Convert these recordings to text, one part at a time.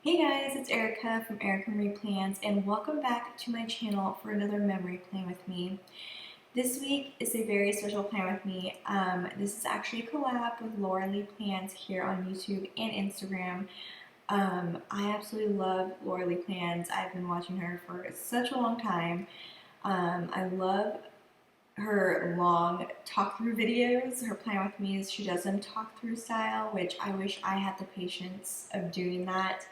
Hey guys, it's Erica from Erica Marie Plans, and welcome back to my channel for another memory plan with me. This week is a very special plan with me. This is actually a collab with Laura Lee Plans here on YouTube and Instagram. I absolutely love Laura Lee Plans. I've been watching her for such a long time. I love her long talk through videos. Her plan with me is she does them talk through style, which I wish I had the patience of doing that.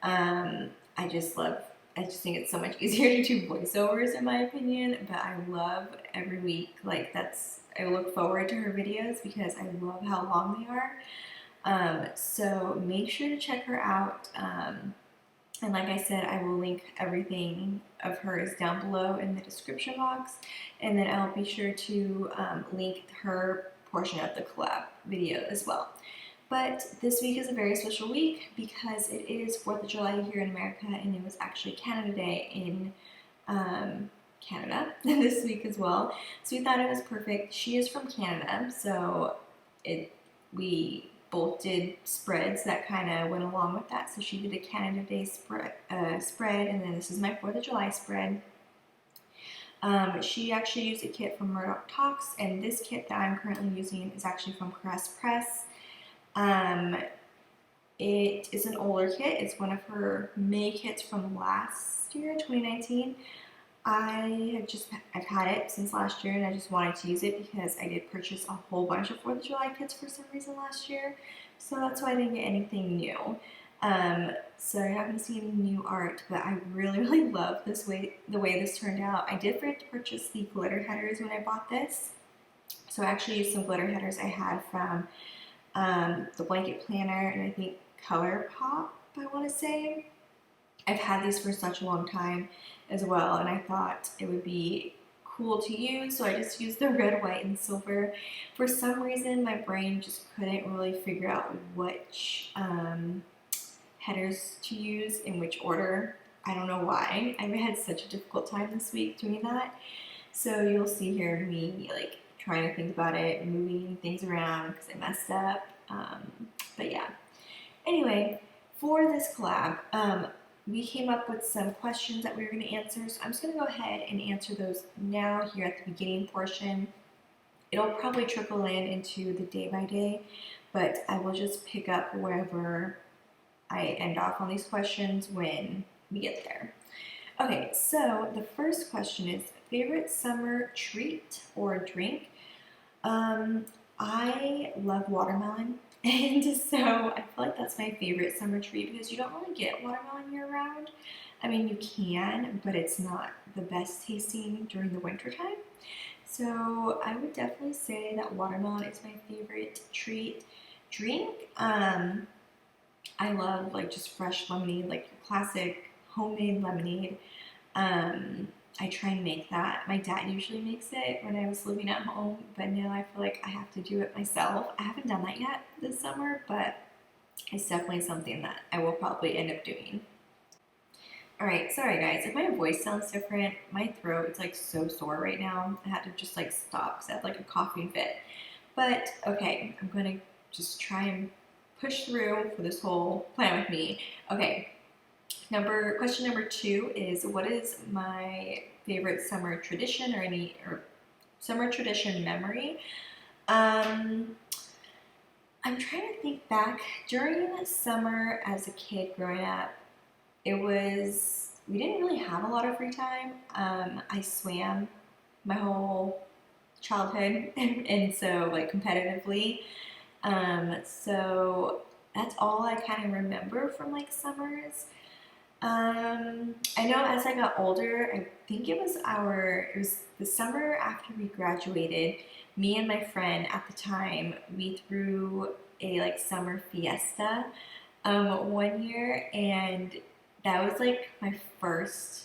Um, I just love, I just think it's so much easier to do voiceovers in my opinion, but I love every week, I look forward to her videos because I love how long they are. So make sure to check her out. And like I said, I will link everything of hers down below in the description box. And then I'll be sure to link her portion of the collab video as well. But this week is a very special week because it is 4th of July here in America, and it was actually Canada Day in Canada this week as well. So we thought it was perfect. She is from Canada, so we both did spreads that kind of went along with that. So she did a Canada Day spread, and then this is my 4th of July spread. She actually used a kit from Murdoch Talks, and this kit that I'm currently using is actually from Caress Press. It is an older kit. It's one of her May kits from last year, 2019. I've had it since last year, and I just wanted to use it because I did purchase a whole bunch of 4th of July kits for some reason last year. So that's why I didn't get anything new. So you're not going to see any new art, but I really love the way this turned out. I did forget to purchase the glitter headers when I bought this. So I actually used some glitter headers I had from the Blanket Planner, and I think Color Pop, I want to say. I've had these for such a long time as well, and I thought it would be cool to use, so I just used the red, white, and silver. For some reason, my brain just couldn't really figure out which headers to use in which order. I don't know why. I've had such a difficult time this week doing that. So you'll see here me like trying to think about it, moving things around because I messed up. But yeah. Anyway, for this collab, we came up with some questions that we were going to answer. So I'm just going to go ahead and answer those now here at the beginning portion. It'll probably trickle in into the day by day, but I will just pick up wherever I end off on these questions when we get there. Okay, so the first question is favorite summer treat or drink? I love watermelon, and so I feel like that's my favorite summer treat because you don't really get watermelon year round. I mean, you can, but it's not the best tasting during the winter time. So I would definitely say that watermelon is my favorite treat. Drink, I love like just fresh lemonade, like your classic homemade lemonade. I try and make that. My dad usually makes it when I was living at home, but now I feel like I have to do it myself. I haven't done that yet this summer, but it's definitely something that I will probably end up doing. Alright, sorry guys, if my voice sounds different, my throat is like so sore right now. I had to just like stop because I had like a coughing fit. But okay, I'm gonna just try and push through for this whole plan with me. Okay, question number 2 is what is my favorite summer tradition or summer tradition memory? I'm trying to think back during the summer as a kid growing up. We didn't really have a lot of free time. I swam my whole childhood and so like competitively. So that's all I kind of remember from like summers. I know as I got older, I think it was the summer after we graduated, me and my friend at the time, we threw a like summer fiesta, one year, and that was like my first,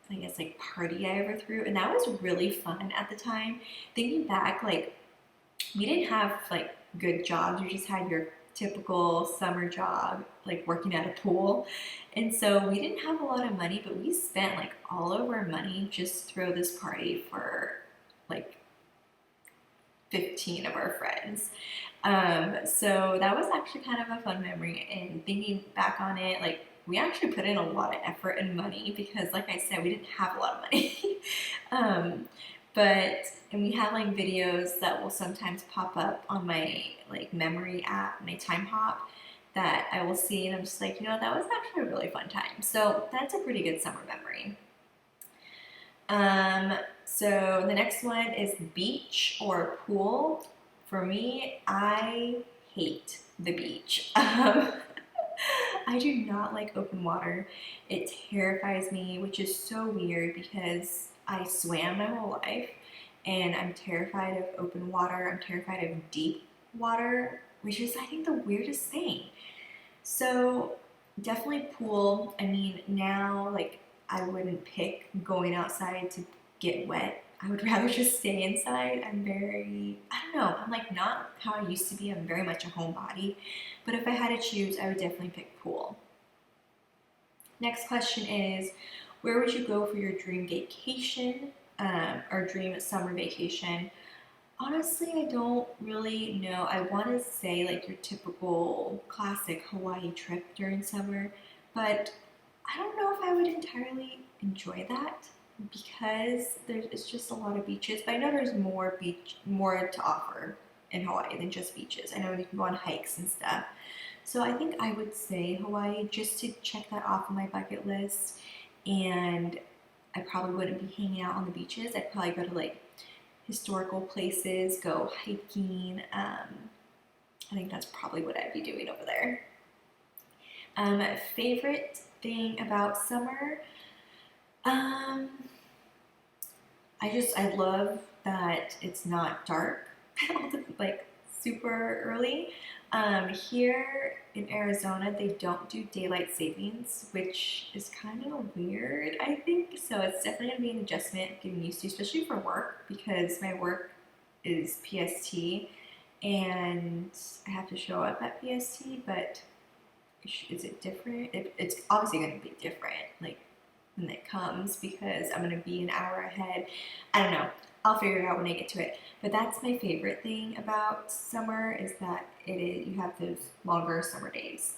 I guess, like party I ever threw, and that was really fun at the time. Thinking back, like we didn't have like good jobs, we just had your typical summer job, like working at a pool. And so we didn't have a lot of money, but we spent like all of our money just to throw this party for like 15 of our friends. So that was actually kind of a fun memory. And thinking back on it, like we actually put in a lot of effort and money because, like I said, we didn't have a lot of money. But and we have like videos that will sometimes pop up on my like memory app, my Time Hop, that I will see, and I'm just like, that was actually a really fun time. So that's a pretty good summer memory. So the next one is beach or pool. For me, I hate the beach. I do not like open water. It terrifies me, which is so weird because I swam my whole life and I'm terrified of open water. I'm terrified of deep water, which is, I think, the weirdest thing. So definitely pool. I mean, now, like, I wouldn't pick going outside to get wet. I would rather just stay inside. I don't know, I'm like not how I used to be. I'm very much a homebody. But if I had to choose, I would definitely pick pool. Next question is, where would you go for your dream vacation or dream summer vacation? Honestly, I don't really know. I want to say like your typical classic Hawaii trip during summer, but I don't know if I would entirely enjoy that because it's just a lot of beaches. But I know there's more to offer in Hawaii than just beaches. I know you can go on hikes and stuff. So I think I would say Hawaii just to check that off of my bucket list. And I probably wouldn't be hanging out on the beaches. I'd probably go to like historical places, go hiking. I think that's probably what I'd be doing over there. Favorite thing about summer? Um, I love that it's not dark, like super early. Here in Arizona, they don't do daylight savings, which is kind of weird, I think. So it's definitely gonna be an adjustment getting used to, especially for work, because my work is PST and I have to show up at PST, but is it different? It's obviously going to be different, like when it comes, because I'm going to be an hour ahead. I don't know. I'll figure it out when I get to it. But that's my favorite thing about summer is that you have those longer summer days.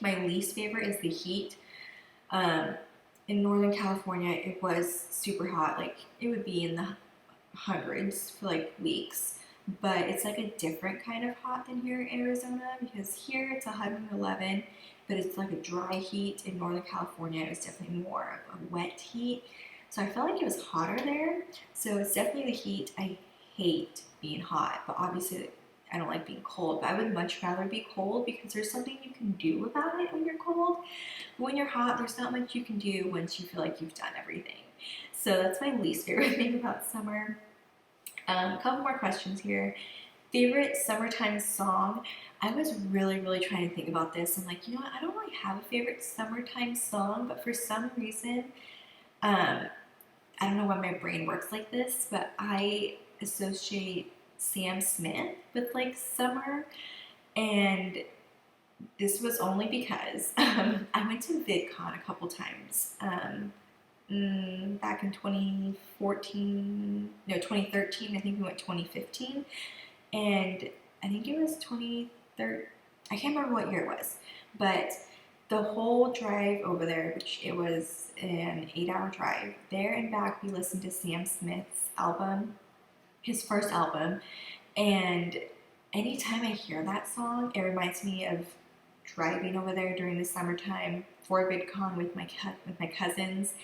My least favorite is the heat. Um, in Northern California, it was super hot. Like it would be in the hundreds for like weeks. But it's like a different kind of hot than here in Arizona because here it's 111, but it's like a dry heat. In Northern California, it was definitely more of a wet heat. So I felt like it was hotter there. So it's definitely the heat. I hate being hot, but obviously I don't like being cold. But I would much rather be cold because there's something you can do about it when you're cold. But when you're hot, there's not much you can do once you feel like you've done everything. So that's my least favorite thing about summer. A couple more questions here. Favorite summertime song? I was really, really trying to think about this. I'm like, I don't really have a favorite summertime song, but for some reason, I don't know why my brain works like this, but I associate Sam Smith with like summer, and this was only because I went to VidCon a couple times. Back in 2013, I think we went 2015, and I think it was 2013, I can't remember what year it was, but the whole drive over there, which it was an 8-hour drive, there and back, we listened to Sam Smith's album, his first album, and anytime I hear that song, it reminds me of driving over there during the summertime for VidCon with my cousins,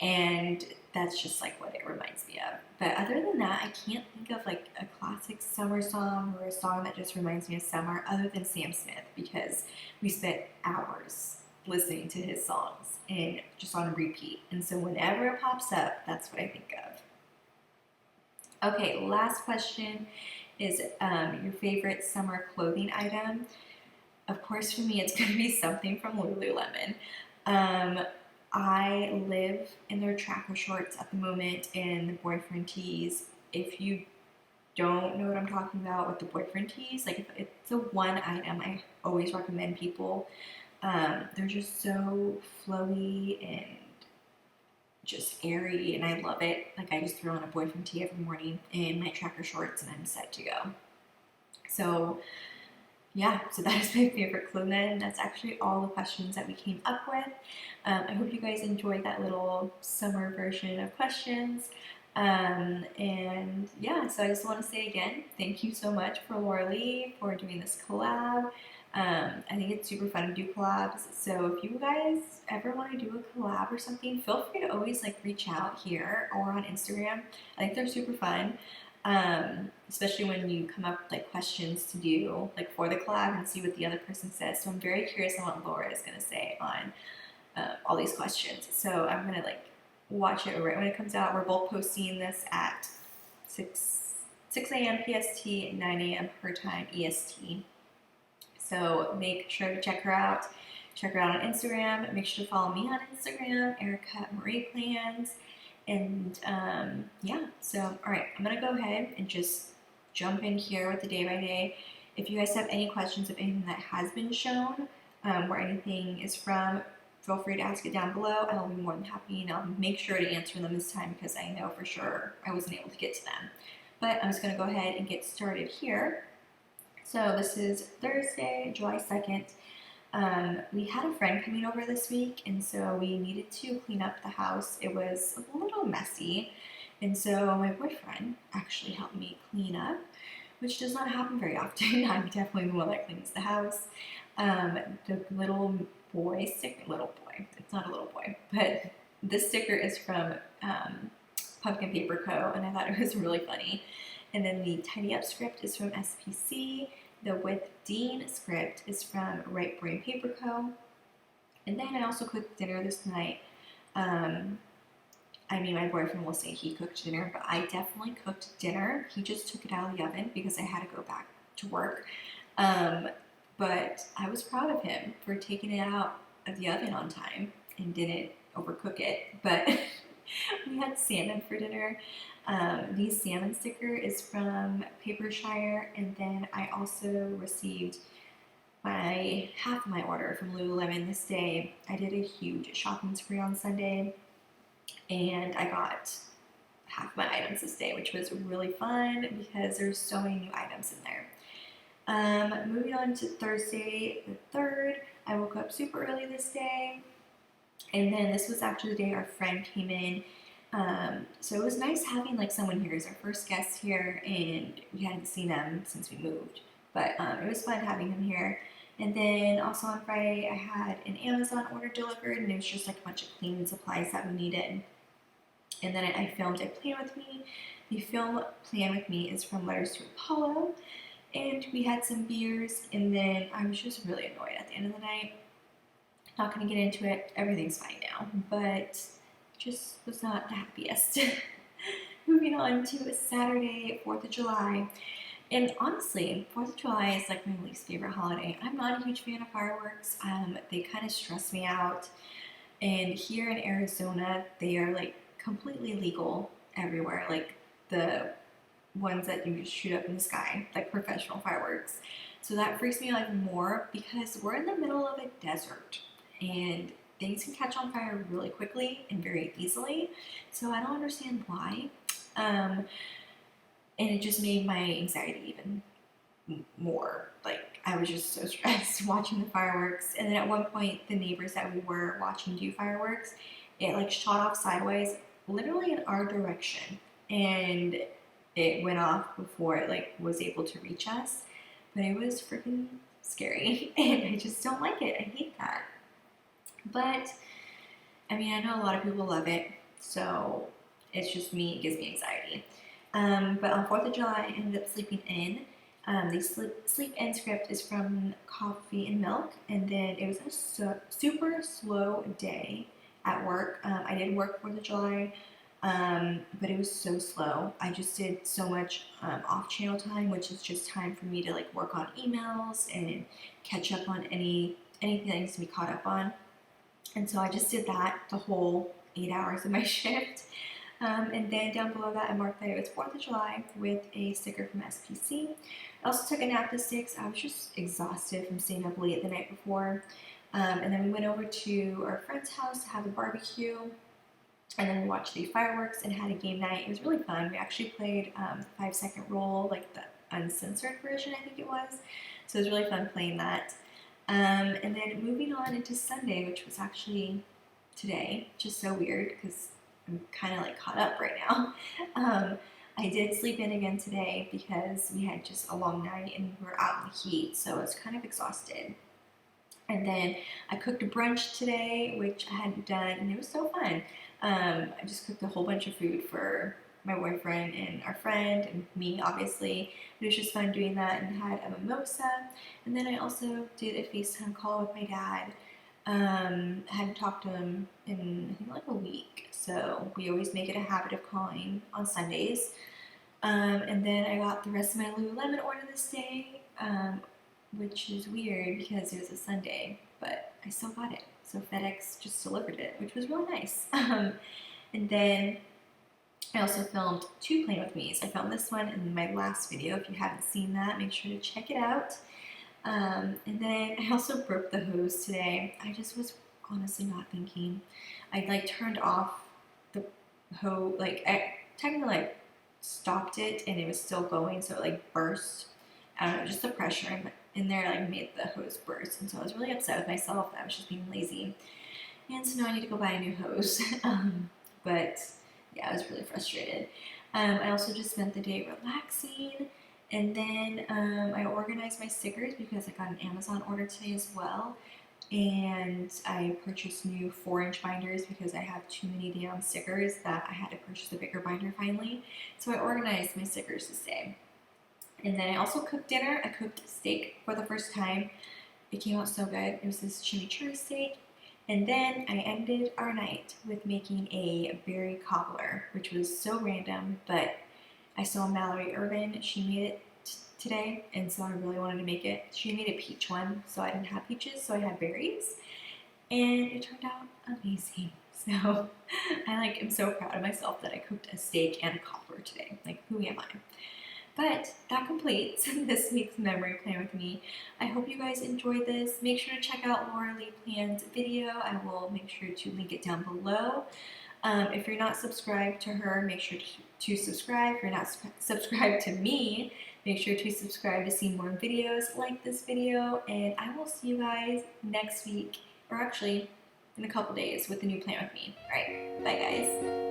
and that's just like what it reminds me of. But other than that, I can't think of like a classic summer song or a song that just reminds me of summer other than Sam Smith, because we spent hours listening to his songs and just on repeat. And so whenever it pops up, that's what I think of. Okay, last question is your favorite summer clothing item. Of course, for me, it's going to be something from Lululemon. I live in their tracker shorts at the moment and the boyfriend tees. If you don't know what I'm talking about with the boyfriend tees, like if it's a one item I always recommend people. They're just so flowy and just airy, and I love it. Like I just throw on a boyfriend tee every morning and my tracker shorts and I'm set to go. So yeah, so that is my favorite clue then. That's actually all the questions that we came up with. I hope you guys enjoyed that little summer version of questions. And yeah, so I just want to say again, thank you so much for Laura Lee for doing this collab. I think it's super fun to do collabs. So if you guys ever want to do a collab or something, feel free to always like reach out here or on Instagram. I think they're super fun. Especially when you come up with like questions to do like for the collab and see what the other person says. So I'm very curious on what Laura is going to say on all these questions. So I'm going to like watch it right when it comes out. We're both posting this at 6 a.m. PST, 9 a.m. her time EST. So make sure to check her out. Check her out on Instagram. Make sure to follow me on Instagram, Erica Marie Plans. And yeah, so all right, I'm gonna go ahead and just jump in here with the day by day. If you guys have any questions of anything that has been shown, where anything is from, feel free to ask it down below. I'll be more than happy, and I'll make sure to answer them this time because I know for sure I wasn't able to get to them. But I'm just gonna go ahead and get started here. So this is Thursday, July 2nd. We had a friend coming over this week, and so we needed to clean up the house. It was a little messy, and so my boyfriend actually helped me clean up, which does not happen very often. I'm definitely the one that cleans the house. The little boy sticker, it's not a little boy, but this sticker is from Pumpkin Paper Co., and I thought it was really funny. And then the Tidy Up script is from SPC. The With Dean script is from Right Brain Paper Co. And then I also cooked dinner this night. I mean, my boyfriend will say he cooked dinner, but I definitely cooked dinner. He just took it out of the oven because I had to go back to work. But I was proud of him for taking it out of the oven on time and didn't overcook it. But we had salmon for dinner. The salmon sticker is from Papershire, and then I also received half of my order from Lululemon this day. I did a huge shopping spree on Sunday, and I got half my items this day, which was really fun because there's so many new items in there. Moving on to Thursday the 3rd, I woke up super early this day, and then this was actually the day our friend came in. So it was nice having like someone here as our first guest here, and we hadn't seen them since we moved, but it was fun having him here. And then also on Friday, I had an Amazon order delivered, and it was just like a bunch of cleaning supplies that we needed. And then I filmed a plan with me. The film Plan with Me is from Letters to Apollo, and we had some beers, and then I was just really annoyed at the end of the night. Not going to get into it. Everything's fine now, but just was not the happiest. Moving on to Saturday, 4th of July. And honestly, 4th of July is like my least favorite holiday. I'm not a huge fan of fireworks. They kind of stress me out. And here in Arizona, they are like completely legal everywhere. Like the ones that you just shoot up in the sky, like professional fireworks. So that freaks me out even more because we're in the middle of a desert and things can catch on fire really quickly and very easily. So I don't understand why. And it just made my anxiety even more. Like I was just so stressed watching the fireworks. And then at one point, the neighbors that we were watching do fireworks, it like shot off sideways, literally in our direction. And it went off before it like was able to reach us. But it was freaking scary. And I just don't like it. I hate that. But I mean, I know a lot of people love it, so it's just me, it gives me anxiety. But on 4th of July, I ended up sleeping in. The sleep in script is from Coffee and Milk, and then it was a super slow day at work. I did work 4th of July, but it was so slow. I just did so much off-channel time, which is just time for me to like work on emails and catch up on anything that needs to be caught up on. And so I just did that the whole 8 hours of my shift. And then down below that, I marked that it was 4th of July with a sticker from SPC. I also took a nap at 6. I was just exhausted from staying up late the night before. And then we went over to our friend's house to have a barbecue. And then we watched the fireworks and had a game night. It was really fun. We actually played 5-second roll, like the uncensored version, I think it was. So it was really fun playing that. And then moving on into Sunday, which was actually today, just so weird because I'm kind of like caught up right now. I did sleep in again today because we had just a long night and we were out in the heat, so I was kind of exhausted. And then I cooked a brunch today, which I hadn't done, and it was so fun. I just cooked a whole bunch of food for my boyfriend and our friend and me, obviously. It was just fun doing that and had a mimosa. And then I also did a FaceTime call with my dad. I hadn't talked to him in, I think, like a week. So we always make it a habit of calling on Sundays. And then I got the rest of my Lululemon order this day, which is weird because it was a Sunday, but I still got it. So FedEx just delivered it, which was really nice. And then I also filmed 2 Plan With Me's. I filmed this one in my last video. If you haven't seen that, make sure to check it out. And then I also broke the hose today. I just was honestly not thinking. I like turned off the hose, like I technically like stopped it and it was still going, so it like burst. I don't know, just the pressure in there like made the hose burst, and so I was really upset with myself that I was just being lazy. And so now I need to go buy a new hose. But yeah, I was really frustrated. I also just spent the day relaxing, and then I organized my stickers because I got an Amazon order today as well. And I purchased new 4-inch binders because I have too many damn stickers that I had to purchase a bigger binder finally. So I organized my stickers this day. And then I also cooked dinner. I cooked steak for the first time. It came out so good. It was this chimichurri steak. And then I ended our night with making a berry cobbler, which was so random, but I saw Mallory Irvin. She made it today, and so I really wanted to make it. She made a peach one, so I didn't have peaches, so I had berries, and it turned out amazing. So I am so proud of myself that I cooked a steak and a cobbler today. Like, who am I? But that completes this week's memory plan with me. I hope you guys enjoyed this. Make sure to check out Laura Lee Plan's video. I will make sure to link it down below. If you're not subscribed to her, make sure to subscribe. If you're not subscribed to me, make sure to subscribe to see more videos like this video. And I will see you guys next week, or actually in a couple days, with the new plan with me. All right, bye guys.